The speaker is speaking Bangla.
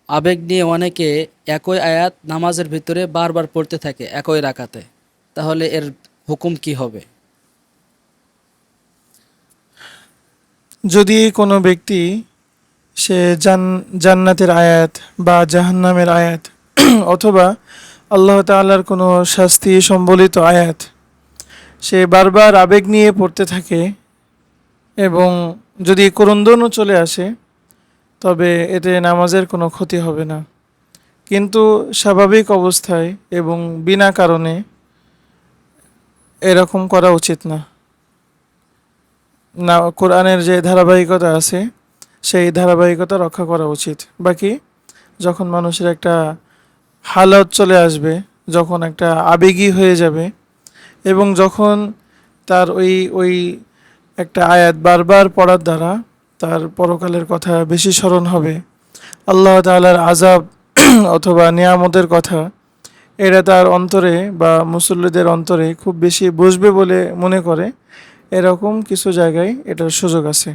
আবেগ নিয়ে অনেকে একই আয়াত নামাজের ভিতরে বারবার পড়তে থাকে একই রাকাতে, তাহলে এর হুকুম কি হবে? যদি কোনো ব্যক্তি সে জান্নাতের আয়াত বা জাহান্নামের আয়াত অথবা আল্লাহ তাআলার কোনো শাস্তি সম্বলিত আয়াত সে বারবার আবেগ নিয়ে পড়তে থাকে এবং যদি ক্রন্দনও চলে আসে, তবে এতে নামাজের কোনো ক্ষতি হবে না। কিন্তু স্বাভাবিক অবস্থায় এবং বিনা কারণে এরকম করা উচিত না। না, কোরআনের যে ধারাবাহিকতা আছে সেই ধারাবাহিকতা রক্ষা করা উচিত। বাকি যখন মানুষের একটা হালত চলে আসবে, যখন একটা আবেগী হয়ে যাবে এবং যখন তার ওই একটা আয়াত বারবার পড়ার দ্বারা তার পরকালের কথা বেশি স্মরণ হবে, আল্লাহ তাআলার আযাব অথবা নিয়ামতের কথা এটা তার অন্তরে বা মুসল্লিদের অন্তরে খুব বেশি বসবে বলে মনে করে, এরকম কিছু জায়গায় এটার সুযোগ আছে।